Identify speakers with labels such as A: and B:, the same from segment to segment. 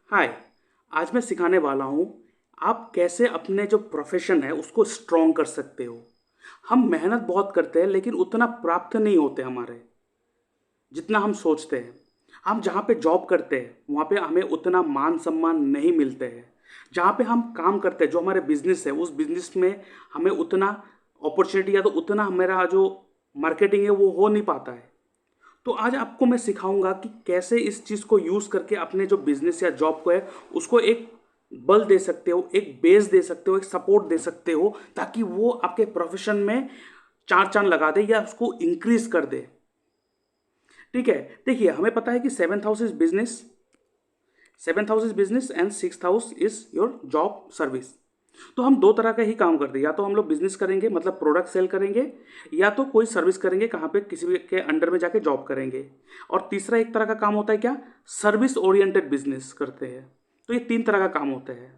A: हाय। आज मैं सिखाने वाला हूँ आप कैसे अपने जो प्रोफेशन है उसको स्ट्रॉन्ग कर सकते हो। हम मेहनत बहुत करते हैं लेकिन उतना प्राप्त नहीं होते हमारे जितना हम सोचते हैं। हम जहाँ पे जॉब करते हैं वहाँ पे हमें उतना मान सम्मान नहीं मिलते हैं। जहाँ पे हम काम करते हैं जो हमारे बिजनेस है उस बिजनेस में हमें उतना अपॉर्चुनिटी या तो उतना हमारा जो मार्केटिंग है वो हो नहीं पाता है। तो आज आपको मैं सिखाऊंगा कि कैसे इस चीज़ को यूज़ करके अपने जो बिजनेस या जॉब को है उसको एक बल दे सकते हो, एक बेस दे सकते हो, एक सपोर्ट दे सकते हो, ताकि वो आपके प्रोफेशन में चार चांद लगा दे या उसको इंक्रीज कर दे। ठीक है, देखिए हमें पता है कि seventh house is business and six house is your job service. तो हम दो तरह का ही काम करते हैं, या तो हम लोग बिजनेस करेंगे मतलब प्रोडक्ट सेल करेंगे, या तो कोई सर्विस करेंगे कहाँ पे किसी भी के अंडर में जाके जॉब करेंगे। और तीसरा एक तरह का काम होता है क्या, सर्विस ओरिएंटेड बिजनेस करते हैं। तो ये तीन तरह का काम होते हैं,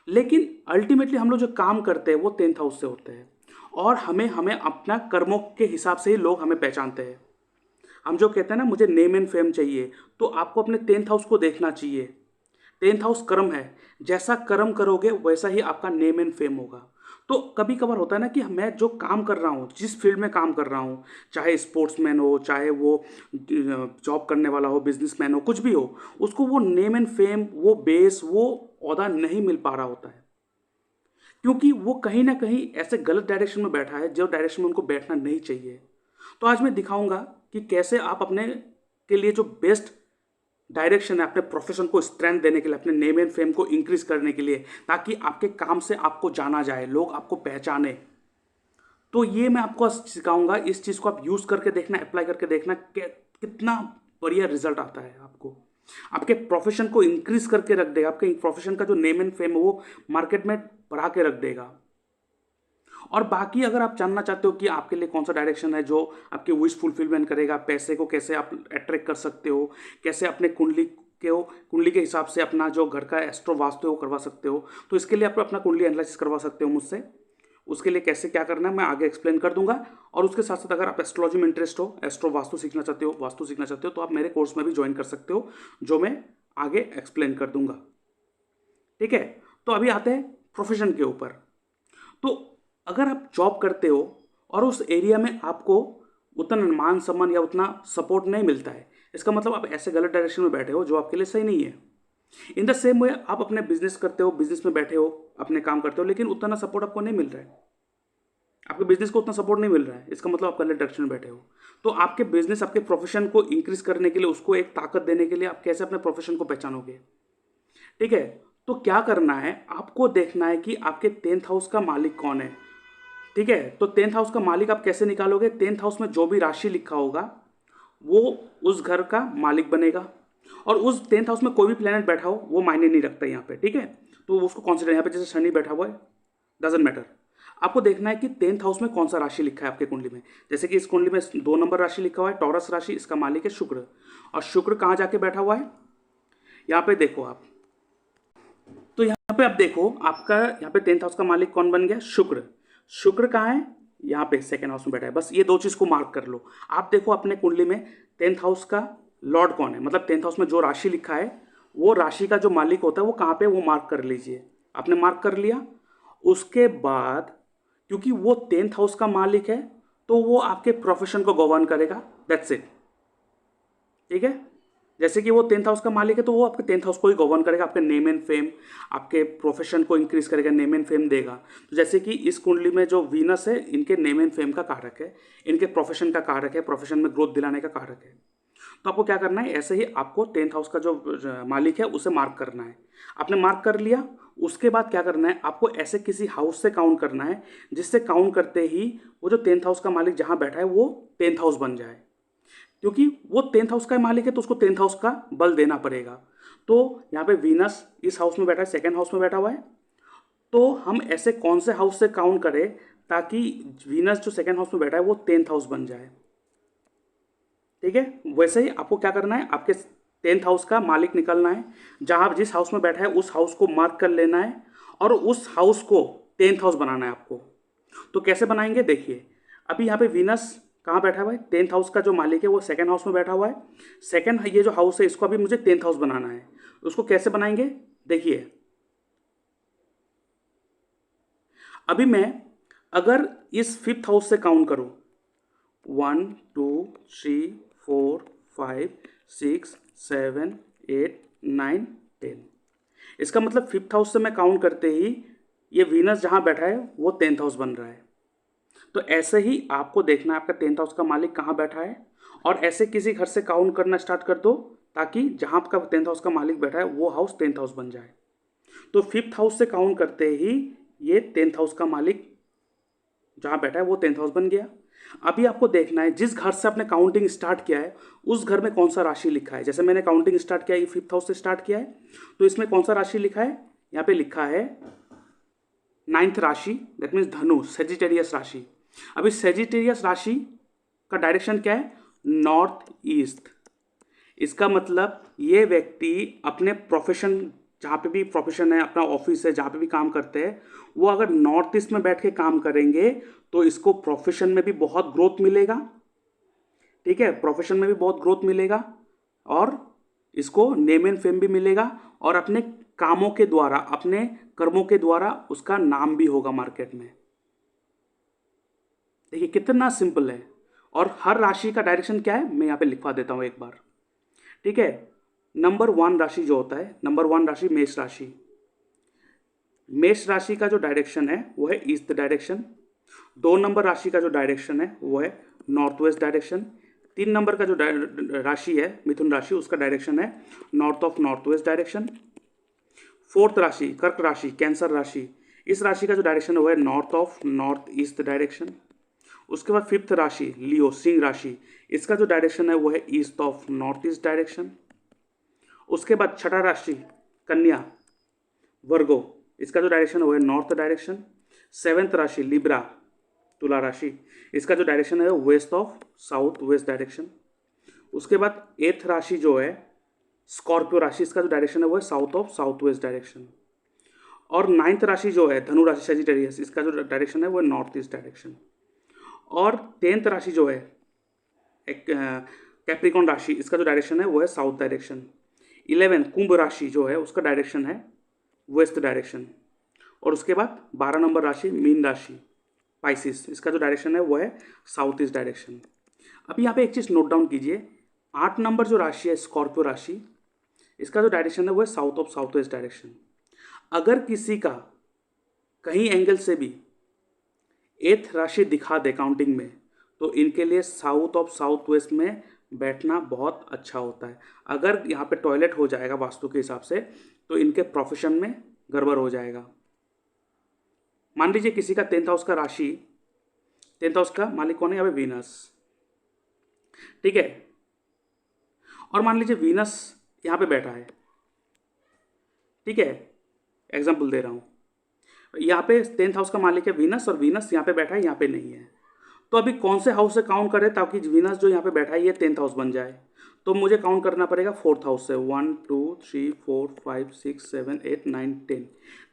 A: लेकिन अल्टीमेटली हम लोग जो काम करते हैं वो टेंथ हाउस से होते हैं। और हमें हमें अपना कर्मों के हिसाब से ही लोग हमें पहचानते हैं। हम जो कहते हैं ना मुझे नेम एंड फेम चाहिए, तो आपको अपने टेंथ हाउस को देखना चाहिए। टेंथ हाउस कर्म है, जैसा कर्म करोगे वैसा ही आपका नेम एंड फेम होगा। तो कभी कभार होता है ना कि मैं जो काम कर रहा हूँ, जिस फील्ड में काम कर रहा हूँ, चाहे स्पोर्ट्समैन हो, चाहे वो जॉब करने वाला हो, बिजनेसमैन हो, कुछ भी हो, उसको वो नेम एंड फेम, वो बेस, वो ओहदा नहीं मिल पा रहा होता है, क्योंकि वो कहीं ना कहीं ऐसे गलत डायरेक्शन में बैठा है जो डायरेक्शन में उनको बैठना नहीं चाहिए। तो आज मैं दिखाऊंगा कि कैसे आप अपने के लिए जो बेस्ट डायरेक्शन है, अपने प्रोफेशन को स्ट्रेंथ देने के लिए, अपने नेम एंड फेम को इंक्रीज करने के लिए, ताकि आपके काम से आपको जाना जाए, लोग आपको पहचाने। तो ये मैं आपको सिखाऊंगा, इस चीज़ को आप यूज़ करके देखना, अप्लाई करके देखना कितना बढ़िया रिजल्ट आता है आपको। आपके प्रोफेशन को इंक्रीज करके रख देगा, आपके प्रोफेशन का जो नेम एंड फेम है वो मार्केट में बढ़ा के रख देगा। और बाकी अगर आप जानना चाहते हो कि आपके लिए कौन सा डायरेक्शन है जो आपके विश फुलफिलमेंट करेगा, पैसे को कैसे आप अट्रैक्ट कर सकते हो, कैसे अपने कुंडली के हिसाब से अपना जो घर का एस्ट्रो वास्तु है वो करवा सकते हो, तो इसके लिए आप अपना कुंडली एनालिसिस करवा सकते हो मुझसे। उसके लिए कैसे क्या करना है मैं आगे एक्सप्लेन कर दूंगा। और उसके साथ साथ अगर आप एस्ट्रोलॉजी में इंटरेस्ट हो, एस्ट्रो वास्तु सीखना चाहते हो, वास्तु सीखना चाहते हो, तो आप मेरे कोर्स में भी ज्वाइन कर सकते हो, जो मैं आगे एक्सप्लेन कर दूंगा। ठीक है, तो अभी आते हैं प्रोफेशन के ऊपर। तो अगर आप जॉब करते हो और उस एरिया में आपको उतना मान सम्मान या उतना सपोर्ट नहीं मिलता है, इसका मतलब आप ऐसे गलत डायरेक्शन में बैठे हो जो आपके लिए सही नहीं है। इन द सेम वे आप अपने बिजनेस करते हो, बिजनेस में बैठे हो, अपने काम करते हो, लेकिन उतना सपोर्ट आपको नहीं मिल रहा है, आपके बिजनेस को उतना सपोर्ट नहीं मिल रहा है, इसका मतलब आप गलत डायरेक्शन में बैठे हो। तो आपके बिजनेस, आपके प्रोफेशन को इंक्रीज करने के लिए, उसको एक ताकत देने के लिए आप कैसे अपने प्रोफेशन को पहचानोगे। ठीक है, तो क्या करना है, आपको देखना है कि आपके टेंथ हाउस का मालिक कौन है। ठीक है, तो टेंथ हाउस का मालिक आप कैसे निकालोगे, टेंथ हाउस में जो भी राशि लिखा होगा वो उस घर का मालिक बनेगा। और उस टेंथ हाउस में कोई भी प्लेनेट बैठा हो वो मायने नहीं रखता यहाँ पे। ठीक है, तो उसको कॉन्सिडर, यहाँ पे जैसे शनि बैठा हुआ है, डजेंट मैटर। आपको देखना है कि टेंथ हाउस में कौन सा राशि लिखा है आपके कुंडली में। जैसे कि इस कुंडली में 2 नंबर राशि लिखा हुआ है, टॉरस राशि, इसका मालिक है शुक्र। और शुक्र कहाँ जाके बैठा हुआ है, यहाँ पे देखो आप। तो यहाँ पे आप देखो, आपका यहाँ पे टेंथ हाउस का मालिक कौन बन गया, शुक्र। शुक्र कहाँ है, यहाँ पे सेकेंड हाउस में बैठा है। बस ये दो चीज को मार्क कर लो। आप देखो अपने कुंडली में टेंथ हाउस का लॉर्ड कौन है, मतलब टेंथ हाउस में जो राशि लिखा है वो राशि का जो मालिक होता है वो कहाँ पे, वो मार्क कर लीजिए। आपने मार्क कर लिया। उसके बाद क्योंकि वो टेंथ हाउस का मालिक है तो वो आपके प्रोफेशन को गवर्न करेगा, दैट्स इट। ठीक है, जैसे कि वो टेंथ हाउस का मालिक है तो वो आपके टेंथ हाउस को ही गवर्न करेगा, आपके नेम एंड फेम, आपके प्रोफेशन को इंक्रीज करेगा, नेम एंड फेम देगा। तो जैसे कि इस कुंडली में जो वीनस है, इनके नेम एंड फेम का कारक है, इनके प्रोफेशन का कारक है, प्रोफेशन में ग्रोथ दिलाने का कारक है। तो आपको क्या करना है, ऐसे ही आपको टेंथ हाउस का जो मालिक है उसे मार्क करना है। आपने मार्क कर लिया। उसके बाद क्या करना है, आपको ऐसे किसी हाउस से काउंट करना है जिससे काउंट करते ही वो जो टेंथ हाउस का मालिक जहाँ बैठा है वो टेंथ हाउस बन जाए। क्योंकि वो टेंथ हाउस का मालिक है तो उसको टेंथ हाउस का बल देना पड़ेगा। तो यहाँ पे वीनस इस हाउस में बैठा है, सेकेंड हाउस में बैठा हुआ है। तो हम ऐसे कौन से हाउस से काउंट करें ताकि वीनस जो सेकेंड हाउस में बैठा है वो टेंथ हाउस बन जाए। ठीक है, वैसे ही आपको क्या करना है, आपके टेंथ हाउस का मालिक निकलना है, जहां जिस हाउस में बैठा है उस हाउस को मार्क कर लेना है और उस हाउस को टेंथ हाउस बनाना है आपको। तो कैसे बनाएंगे, देखिए अभी यहाँ पे वीनस कहाँ बैठा हुआ है, टेंथ हाउस का जो मालिक है वो सेकंड हाउस में बैठा हुआ है। सेकंड ये जो हाउस है इसको अभी मुझे टेंथ हाउस बनाना है। उसको कैसे बनाएंगे देखिए, अभी मैं अगर इस फिफ्थ हाउस से काउंट करूं 1 2 3 4 5 6 7 8 9 10, इसका मतलब फिफ्थ हाउस से मैं काउंट करते ही ये वीनस जहाँ बैठा है वो 10th हाउस बन रहा है। तो ऐसे ही आपको देखना है आपका 10th हाउस का मालिक कहाँ बैठा है, और ऐसे किसी घर से काउंट करना स्टार्ट कर दो ताकि जहाँ आपका 10th हाउस का मालिक बैठा है वो हाउस 10th हाउस बन जाए। तो फिफ्थ हाउस से काउंट करते ही ये 10th हाउस का मालिक जहाँ बैठा है वो 10th हाउस बन गया। अभी आपको देखना है जिस घर से आपने काउंटिंग स्टार्ट किया है उस घर में कौन सा राशि लिखा है। जैसे मैंने काउंटिंग स्टार्ट किया ये फिफ्थ हाउस से स्टार्ट किया है, तो इसमें कौन सा राशि लिखा है, यहाँ पे लिखा है 9th राशि, दैट मीन्स धनु, सेजिटेरियस राशि। अभी सेजिटेरियस राशि का डायरेक्शन क्या है, नॉर्थ ईस्ट। इसका मतलब ये व्यक्ति अपने प्रोफेशन, जहाँ पे भी प्रोफेशन है, अपना ऑफिस है, जहाँ पे भी काम करते हैं, वो अगर नॉर्थ ईस्ट में बैठ के काम करेंगे तो इसको प्रोफेशन में भी बहुत ग्रोथ मिलेगा। ठीक है, प्रोफेशन में भी बहुत ग्रोथ मिलेगा और इसको नेम एंड फेम भी मिलेगा, और अपने कामों के द्वारा, अपने कर्मों के द्वारा उसका नाम भी होगा मार्केट में। देखिए कितना सिंपल है। और हर राशि का डायरेक्शन क्या है मैं यहाँ पे लिखवा देता हूँ एक बार। ठीक है, नंबर 1 राशि जो होता है, नंबर 1 राशि मेष राशि। मेष राशि का जो डायरेक्शन है वो है ईस्ट डायरेक्शन। 2 नंबर राशि का जो डायरेक्शन है वो है नॉर्थ वेस्ट डायरेक्शन। 3 नंबर का जो राशि है मिथुन राशि, उसका डायरेक्शन है north of north west direction. 4th राशि कर्क राशि, कैंसर राशि, इस राशि का जो डायरेक्शन है वो है north of north east direction. उसके बाद 5th राशि लियो, सिंह राशि, इसका जो डायरेक्शन है वो है east of north east direction. उसके बाद 6ठा राशि कन्या, वर्गो, इसका जो डायरेक्शन है वो है नॉर्थ डायरेक्शन। 7th राशि लिब्रा, तुला राशि, इसका जो डायरेक्शन है वो west of south west direction. उसके बाद 8th राशि जो है स्कॉर्पियो राशि, इसका जो डायरेक्शन है वो है south of south west direction. और 9th राशि जो है धनु राशि सेजिटेरियस, इसका जो डायरेक्शन है वो है नॉर्थ ईस्ट डायरेक्शन। और 10th राशि जो है कैप्रिकॉन राशि, इसका जो डायरेक्शन है वो है साउथ डायरेक्शन। 11 कुंभ राशि जो है उसका डायरेक्शन है वेस्ट डायरेक्शन। और उसके बाद 12 नंबर राशि मीन राशि पाइसिस, इसका जो डायरेक्शन है वो है साउथ ईस्ट डायरेक्शन। अभी यहाँ पे एक चीज़ नोट डाउन कीजिए, 8 नंबर जो राशि है स्कॉर्पियो राशि, इसका जो डायरेक्शन है वो है south of south west direction. अगर किसी का कहीं एंगल से भी 8th राशि दिखा दे काउंटिंग में, तो इनके लिए साउथ ऑफ साउथ वेस्ट में बैठना बहुत अच्छा होता है। अगर यहाँ पे टॉयलेट हो जाएगा वास्तु के हिसाब से तो इनके प्रोफेशन में गड़बड़ हो जाएगा। मान लीजिए किसी का 10th हाउस का राशि, 10th हाउस का मालिक कौन है यहाँ पे वीनस, ठीक है, और मान लीजिए वीनस यहाँ पे बैठा है, ठीक है, एग्जाम्पल दे रहा हूँ, यहाँ पे 10th हाउस का मालिक है वीनस और वीनस यहाँ पे बैठा है, यहाँ पे नहीं है। तो अभी कौन से हाउस से काउंट करें ताकि वीनस जो यहाँ पे बैठा है ये 10th हाउस बन जाए, तो मुझे काउंट करना पड़ेगा 4th हाउस से। 1 2 3 4 5 6 7 8 9 10।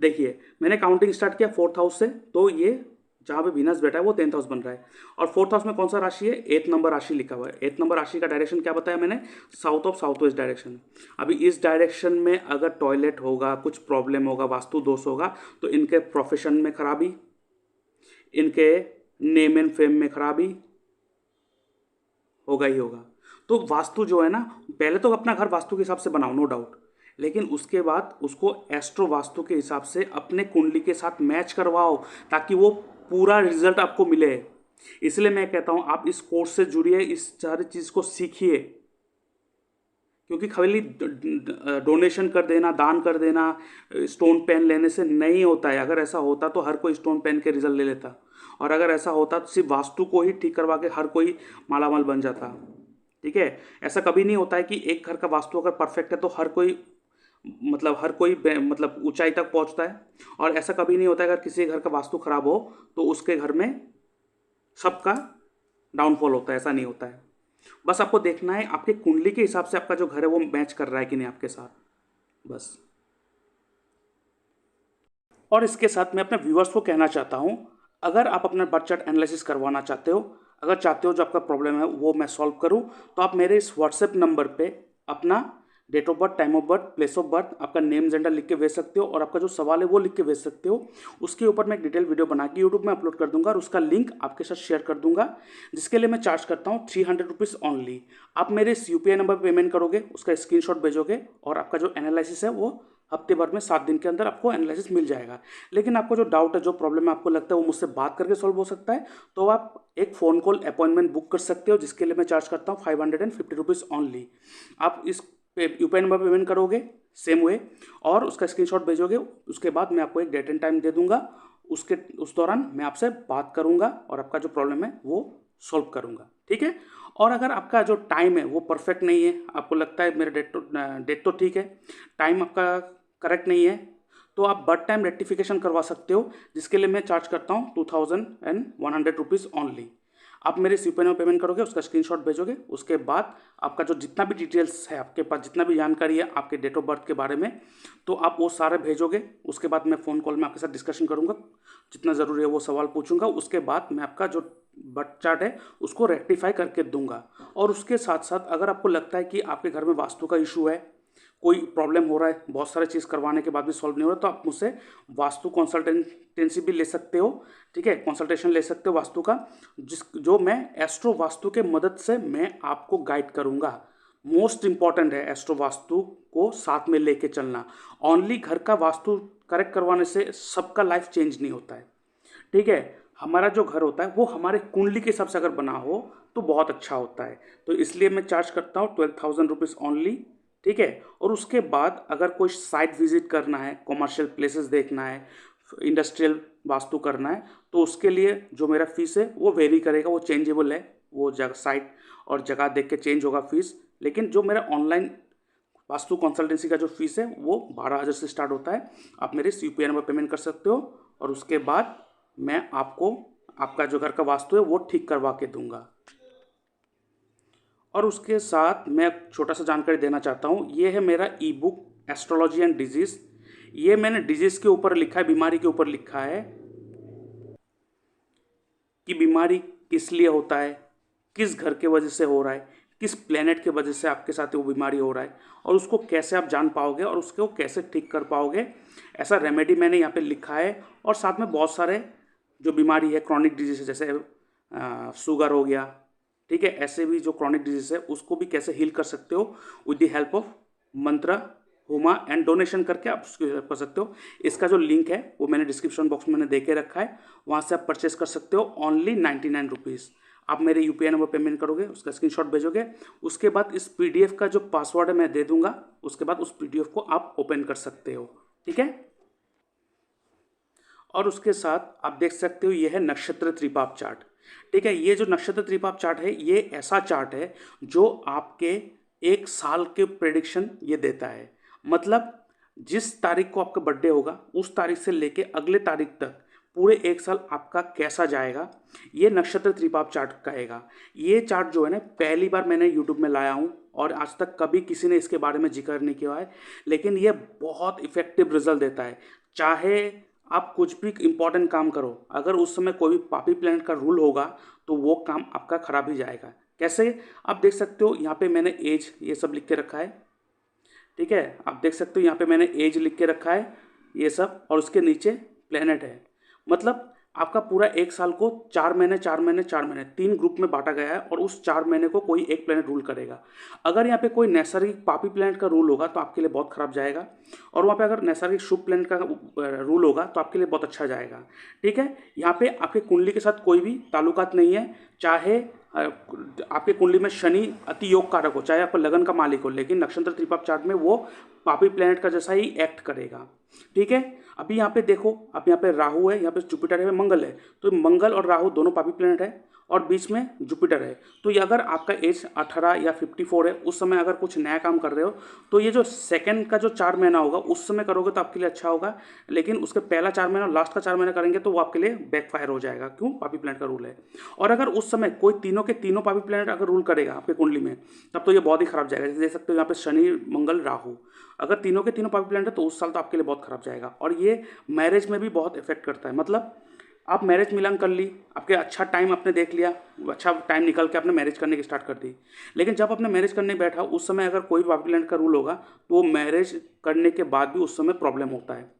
A: देखिए मैंने काउंटिंग स्टार्ट किया 4th हाउस से, तो ये जहाँ पे वीनस बैठा है वो 10th हाउस बन रहा है। और 4th हाउस में कौन सा राशि है, 8th नंबर राशि लिखा हुआ है। 8th नंबर राशि का डायरेक्शन क्या बताया मैंने, south of south west direction. अभी इस डायरेक्शन में अगर टॉयलेट होगा, कुछ प्रॉब्लम होगा, वास्तु दोष होगा, तो इनके प्रोफेशन में खराबी, इनके नेम एंड फेम में खराबी होगा ही होगा। तो वास्तु जो है ना, पहले तो अपना घर वास्तु के हिसाब से बनाओ, नो डाउट, लेकिन उसके बाद उसको एस्ट्रो वास्तु के हिसाब से अपने कुंडली के साथ मैच करवाओ ताकि वो पूरा रिजल्ट आपको मिले। इसलिए मैं कहता हूँ आप इस कोर्स से जुड़िए, इस सारी चीज़ को सीखिए, क्योंकि खाली डोनेशन कर देना, दान कर देना, स्टोन पेन लेने से नहीं होता है। अगर ऐसा होता तो हर कोई स्टोन पेन के रिजल्ट ले लेता, और अगर ऐसा होता तो सिर्फ वास्तु को ही ठीक करवा के हर कोई मालामाल बन जाता। ठीक है, ऐसा कभी नहीं होता है कि एक घर का वास्तु अगर परफेक्ट है तो हर कोई मतलब ऊंचाई तक पहुंचता है, और ऐसा कभी नहीं होता है अगर किसी घर का वास्तु खराब हो तो उसके घर में सबका डाउनफॉल होता है, ऐसा नहीं होता है। बस आपको देखना है आपके कुंडली के हिसाब से आपका जो घर है वो मैच कर रहा है कि नहीं आपके साथ, बस। और इसके साथ मैं अपने व्यूअर्स को कहना चाहता हूँ, अगर आप अपना बर्थ चार्ट एनालिसिस करवाना चाहते हो, अगर चाहते हो जो आपका प्रॉब्लम है वो मैं सॉल्व करूँ, तो आप मेरे इस व्हाट्सएप नंबर पे अपना date of birth, time of birth, place of birth, आपका नेम जेंडर लिख के भेज सकते हो और आपका जो सवाल है वो लिख के भेज सकते हो। उसके ऊपर मैं एक डिटेल वीडियो बना के यूट्यूब में अपलोड कर दूंगा और उसका लिंक आपके साथ शेयर कर दूंगा, जिसके लिए मैं चार्ज करता हूँ 300 रुपीज़ ओनली। आप मेरे इस यूपीआई नंबर पर पेमेंट करोगे, उसका स्क्रीनशॉट भेजोगे और आपका जो एनालिसिस है वो हफ्ते भर में 7 दिन के अंदर आपको एनालिसिस मिल जाएगा। लेकिन आपको जो डाउट है, जो प्रॉब्लम है, आपको लगता है वो मुझसे बात करके सॉल्व हो सकता है, तो आप एक फ़ोन कॉल अपॉइंटमेंट बुक कर सकते हो, जिसके लिए मैं चार्ज करता हूँ 550 रुपीज़ ओनली। आप इस यूपीआई नंबर पेमेंट करोगे सेम वे और उसका स्क्रीनशॉट भेजोगे, उसके बाद मैं आपको एक डेट एंड टाइम दे दूंगा, उस दौरान मैं आपसे बात करूंगा और आपका जो प्रॉब्लम है वो सॉल्व करूंगा, ठीक है। और अगर आपका जो टाइम है वो परफेक्ट नहीं है, आपको लगता है मेरा डेट तो ठीक है, टाइम आपका करेक्ट नहीं है, तो आप बर्थ टाइम रेक्टिफिकेशन करवा सकते हो, जिसके लिए मैं चार्ज करता हूँ 2100 रुपीज़ ओनली। आप मेरे यूपीआई में पेमेंट करोगे, उसका स्क्रीनशॉट भेजोगे, उसके बाद आपका जो जितना भी डिटेल्स है आपके पास, जितना भी जानकारी है आपके डेट ऑफ बर्थ के बारे में, तो आप वो सारे भेजोगे। उसके बाद मैं फ़ोन कॉल में आपके साथ डिस्कशन करूँगा, जितना ज़रूरी है वो सवाल पूछूंगा। उसके बाद मैं आपका जो बर्थ चार्ट है उसको रेक्टिफाई करके दूंगा। और उसके साथ साथ अगर आपको लगता है कि आपके घर में वास्तु का इशू है, कोई प्रॉब्लम हो रहा है, बहुत सारे चीज़ करवाने के बाद भी सॉल्व नहीं हो रहा, तो आप मुझसे वास्तु कंसल्टेंसी भी ले सकते हो, ठीक है, कंसल्टेशन ले सकते हो वास्तु का, जो मैं एस्ट्रो वास्तु के मदद से मैं आपको गाइड करूँगा। मोस्ट इंपॉर्टेंट है एस्ट्रो वास्तु को साथ में लेके चलना। ओनली घर का वास्तु करेक्ट करवाने से सबका लाइफ चेंज नहीं होता है, ठीक है। हमारा जो घर होता है वो हमारे कुंडली के हिसाब से अगर बना हो तो बहुत अच्छा होता है, तो इसलिए मैं चार्ज करता हूँ 12,000 रुपीज़ ओनली, ठीक है। और उसके बाद अगर कोई साइट विजिट करना है, कॉमर्शियल प्लेसेस देखना है, इंडस्ट्रियल वास्तु करना है, तो उसके लिए जो मेरा फीस है वो वेरी करेगा, वो चेंजेबल है, वो जगह साइट और जगह देख के चेंज होगा फीस। लेकिन जो मेरा ऑनलाइन वास्तु कंसल्टेंसी का जो फीस है वो 12,000 से स्टार्ट होता है। आप मेरे यूपीआई नंबर पेमेंट कर सकते हो और उसके बाद मैं आपको आपका जो घर का वास्तु है वो ठीक करवा के दूंगा। और उसके साथ मैं छोटा सा जानकारी देना चाहता हूँ, ये है मेरा ई बुक एस्ट्रोलॉजी एंड डिजीज़। ये मैंने डिजीज़ के ऊपर लिखा है, बीमारी के ऊपर लिखा है कि बीमारी किस लिए होता है, किस घर के वजह से हो रहा है, किस प्लेनेट के वजह से आपके साथ वो बीमारी हो रहा है, और उसको कैसे आप जान पाओगे और उसको कैसे ठीक कर पाओगे, ऐसा रेमेडी मैंने यहाँ पे लिखा है। और साथ में बहुत सारे जो बीमारी है, क्रॉनिक डिजीज है, जैसे शुगर हो गया, ठीक है, ऐसे भी जो क्रॉनिक डिजीज है उसको भी कैसे हील कर सकते हो विद द हेल्प ऑफ मंत्र, हुमा एंड डोनेशन करके आप उसकी हेल्प कर सकते हो। इसका जो लिंक है वो मैंने डिस्क्रिप्शन बॉक्स में दे के रखा है, वहाँ से आप परचेस कर सकते हो ओनली 99 रुपीज़। आप मेरे यूपीआई नंबर पेमेंट करोगे, उसका स्क्रीनशॉट भेजोगे, उसके बाद इस पीडीएफ का जो पासवर्ड है मैं दे दूंगा, उसके बाद उस पीडीएफ को आप ओपन कर सकते हो, ठीक है। और उसके साथ आप देख सकते हो ये है नक्षत्र त्रिपाप चार्ट, ठीक है। ये जो नक्षत्र त्रिपाप चार्ट है ये ऐसा चार्ट है जो आपके एक साल के प्रेडिक्शन ये देता है। मतलब जिस तारीख को आपका बर्थडे होगा उस तारीख से लेके अगले तारीख तक पूरे एक साल आपका कैसा जाएगा, ये नक्षत्र त्रिपाप चार्ट कहेगा। ये चार्ट जो है ना पहली बार मैंने यूट्यूब में लाया हूँ और आज तक कभी किसी ने इसके बारे में जिक्र नहीं किया है, लेकिन ये बहुत इफेक्टिव रिजल्ट देता है। चाहे आप कुछ भी इंपॉर्टेंट काम करो, अगर उस समय कोई भी पापी प्लैनेट का रूल होगा तो वो काम आपका खराब ही जाएगा। कैसे, आप देख सकते हो यहाँ पे मैंने एज ये सब लिख के रखा है, ठीक है। आप देख सकते हो यहाँ पे मैंने एज लिख के रखा है ये सब, और उसके नीचे प्लेनेट है। मतलब आपका पूरा एक साल को 4 महीने 4 महीने 4 महीने 3 ग्रुप में बांटा गया है और उस 4 महीने को कोई एक प्लेनेट रूल करेगा। अगर यहाँ पे कोई नैसर्गिक पापी प्लेनेट का रूल होगा तो आपके लिए बहुत खराब जाएगा, और वहाँ पे अगर नैसर्गिक शुभ प्लेनेट का रूल होगा तो आपके लिए बहुत अच्छा जाएगा, ठीक है। यहाँ पे आपके कुंडली के साथ कोई भी ताल्लुकात नहीं है, चाहे आपके कुंडली में शनि अति योग कारक हो, चाहे आपका लगन का मालिक हो, लेकिन नक्षत्र त्रिपाप चार्ट में वो पापी प्लेनेट का जैसा ही एक्ट करेगा, ठीक है। अभी यहाँ पे देखो, अब यहाँ पे राहु है, यहाँ पे जुपिटर है, मंगल है, तो मंगल और राहु दोनों पापी प्लेनेट है और बीच में जुपिटर है। तो ये अगर आपका एज 18 या 54 है, उस समय अगर कुछ नया काम कर रहे हो तो ये जो सेकंड का जो 4 महीना होगा उस समय करोगे तो आपके लिए अच्छा होगा, लेकिन उसके पहला 4 महीना और लास्ट का 4 महीना करेंगे तो वो आपके लिए बैकफायर हो जाएगा। क्यों, पापी प्लेनेट का रूल है। और अगर उस समय कोई तीनों के तीनों पापी प्लेनेट अगर रूल करेगा आपके कुंडली में, तब तो ये बहुत ही खराब जाएगा। जैसे देख सकते हो यहाँ पे शनि मंगल राहु, अगर तीनों के तीनों पापी प्लेनेट है तो उस साल तो आपके लिए बहुत खराब जाएगा। और ये मैरिज में भी बहुत इफेक्ट करता है। मतलब आप मैरिज मिलन कर ली, आपके अच्छा टाइम आपने देख लिया, अच्छा टाइम निकल के आपने मैरिज करने की स्टार्ट कर दी। लेकिन जब आपने मैरिज करने बैठा उस समय अगर कोई पापी प्लानेट का रूल होगा तो वो मैरिज करने के बाद भी उस समय प्रॉब्लम होता है।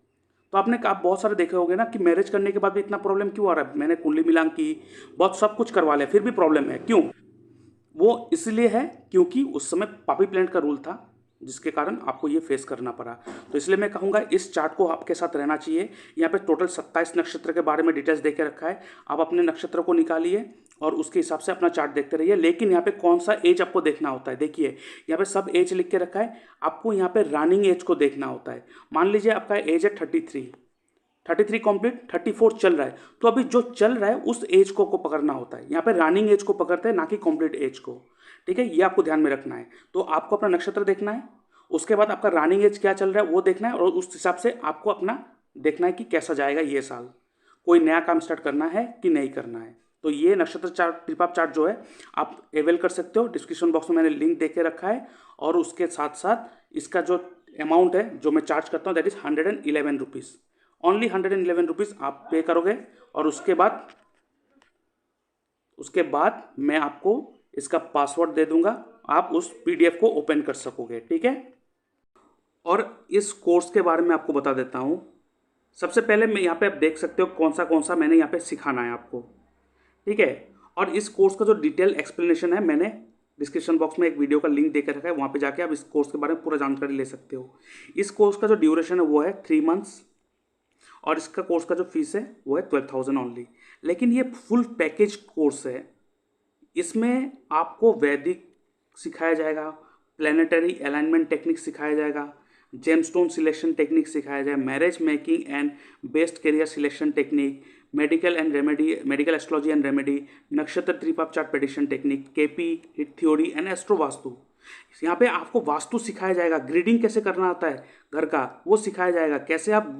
A: तो आप बहुत सारे देखे होंगे ना कि मैरिज करने के बाद भी इतना प्रॉब्लम क्यों आ रहा है, मैंने कुंडली मिलान की, बहुत सब कुछ करवा लिया, फिर भी प्रॉब्लम है, क्यों? वो इसलिए है क्योंकि उस समय पापी प्लैनेट का रूल था जिसके कारण आपको ये फेस करना पड़ा। तो इसलिए मैं कहूँगा इस चार्ट को आपके साथ रहना चाहिए। यहाँ पे टोटल 27 नक्षत्र के बारे में डिटेल्स दे के रखा है, आप अपने नक्षत्र को निकालिए और उसके हिसाब से अपना चार्ट देखते रहिए। लेकिन यहाँ पे कौन सा एज आपको देखना होता है, देखिए यहाँ पे सब एज लिख के रखा है, आपको यहाँ पे रनिंग एज को देखना होता है। मान लीजिए आपका एज है 33 कंप्लीट, 34 चल रहा है, तो अभी जो चल रहा है उस एज को पकड़ना होता है। यहाँ पे रनिंग एज को पकड़ते हैं, ना कि कंप्लीट एज को। ठीक है, ये आपको ध्यान में रखना है। तो आपको अपना नक्षत्र देखना है, उसके बाद आपका रनिंग एज क्या चल रहा है वो देखना है, और उस हिसाब से आपको अपना देखना है कि कैसा जाएगा ये साल, कोई नया काम स्टार्ट करना है कि नहीं करना है। तो ये नक्षत्र चार्ट, ट्रिपाप चार्ट जो है आप अवेल कर सकते हो। डिस्क्रिप्शन बॉक्स में मैंने लिंक दे के रखा है, और उसके साथ साथ इसका जो अमाउंट है जो मैं चार्ज करता हूँ that is 111 rupees, only 111 rupees आप पे करोगे। और उसके बाद मैं आपको इसका पासवर्ड दे दूंगा, आप उस पीडीएफ को ओपन कर सकोगे। ठीक है, और इस कोर्स के बारे में आपको बता देता हूँ। सबसे पहले मैं यहाँ पे आप देख सकते हो कौन सा मैंने यहाँ पे सिखाना है आपको। ठीक है, और इस कोर्स का जो डिटेल एक्सप्लेनेशन है मैंने डिस्क्रिप्शन बॉक्स में एक वीडियो का लिंक देकर रखा है, वहाँ पे जाके आप इस कोर्स के बारे में पूरा जानकारी ले सकते हो। इस कोर्स का जो ड्यूरेशन है वो है 3 मंथ्स, और इसका कोर्स का जो फीस है वो है 12,000 ओनली। लेकिन ये फुल पैकेज कोर्स है, इसमें आपको वैदिक सिखाया जाएगा, प्लानिटरी अलाइनमेंट टेक्निक सिखाया जाएगा, जेमस्टोन सिलेक्शन टेक्निक सिखाया जाएगा, marriage making and best career selection technique, medical astrology and remedy, नक्षत्र त्रिपाप chart prediction technique, KP hit theory and astro vastu. यहाँ पे आपको वास्तु सिखाया जाएगा, ग्रिडिंग कैसे करना होता है घर का वो सिखाया जाएगा, कैसे आप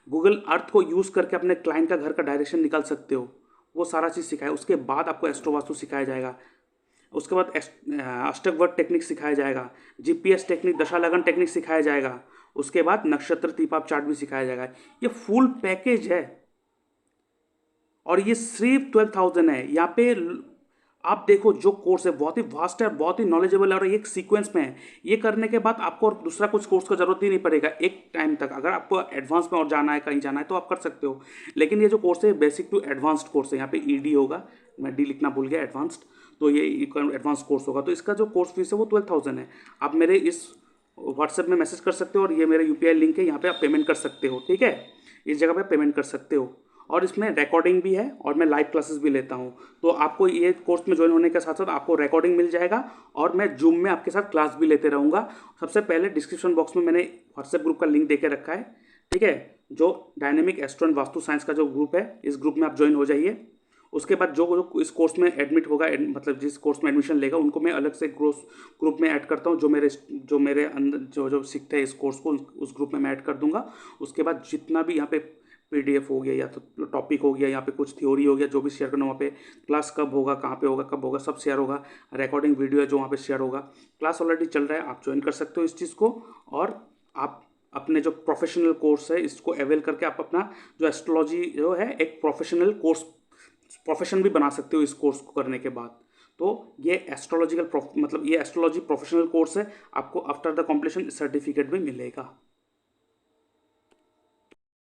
A: गूगल अर्थ को यूज़ करके अपने क्लाइंट का घर का डायरेक्शन निकाल सकते हो, वो सारा चीज़ सिखाया। उसके बाद आपको एस्ट्रो वास्तु सिखाया जाएगा, उसके बाद अष्टक वर्ड टेक्निक सिखाया जाएगा, जीपीएस टेक्निक, दशा लगन टेक्निक सिखाया जाएगा, उसके बाद नक्षत्र त्रिपाप चार्ट भी सिखाया जाएगा। ये फुल पैकेज है, और ये सिर्फ 12,000 है। यहाँ पे आप देखो जो कोर्स है बहुत ही वास्ट है, बहुत ही नॉलेजेबल है, और एक सीक्वेंस में है। ये करने के बाद आपको और दूसरा कुछ कोर्स का जरूरत ही नहीं पड़ेगा एक टाइम तक। अगर आपको एडवांस में और जाना है, कहीं जाना है, तो आप कर सकते हो। लेकिन ये जो कोर्स है बेसिक टू एडवांस्ड कोर्स है, यहाँ पे ईडी होगा, मैं डी लिखना भूल गया, एडवांस्ड, तो ये एडवांस कोर्स होगा। तो इसका जो कोर्स फीस है वो 12,000 है। आप मेरे इस व्हाट्सएप में मैसेज कर सकते हो, और ये मेरा यूपीआई लिंक है, यहाँ पे आप पेमेंट कर सकते हो। ठीक है, इस जगह पे पेमेंट कर सकते हो, और इसमें रिकॉर्डिंग भी है, और मैं लाइव क्लासेस भी लेता हूँ। तो आपको ये कोर्स में ज्वाइन होने के साथ साथ आपको रिकॉर्डिंग मिल जाएगा, और मैं जूम में आपके साथ क्लास भी लेते रहूँगा। सबसे पहले डिस्क्रिप्शन बॉक्स में मैंने व्हाट्सएप ग्रुप का लिंक दे के रखा है। ठीक है, जो dynamic astro and vastu science का जो ग्रुप है, इस ग्रुप में आप ज्वाइन हो जाइए। उसके बाद जो इस कोर्स में एडमिट होगा, मतलब जिस कोर्स में एडमिशन लेगा, उनको मैं अलग से ग्रुप में ऐड करता हूँ। जो मेरे अंदर जो सीखते हैं इस कोर्स को, उस ग्रुप में मैं ऐड कर दूंगा। उसके बाद जितना भी यहाँ पे पीडीएफ हो गया, या तो टॉपिक हो गया, यहाँ पे कुछ थ्योरी हो गया, जो भी शेयर करना वहाँ पे, क्लास कब होगा, कहाँ पे होगा, कब होगा, सब शेयर होगा। रिकॉर्डिंग वीडियो है जो वहाँ पे शेयर होगा। क्लास ऑलरेडी चल रहा है, आप ज्वाइन कर सकते हो इस चीज़ को, और आप अपने जो प्रोफेशनल कोर्स है इसको अवेल करके आप अपना जो एस्ट्रोलॉजी जो है एक प्रोफेशनल कोर्स, प्रोफेशन भी बना सकते हो इस कोर्स को करने के बाद। तो ये एस्ट्रोलॉजी प्रोफेशनल कोर्स है, आपको आफ्टर द कम्प्लीशन सर्टिफिकेट भी मिलेगा।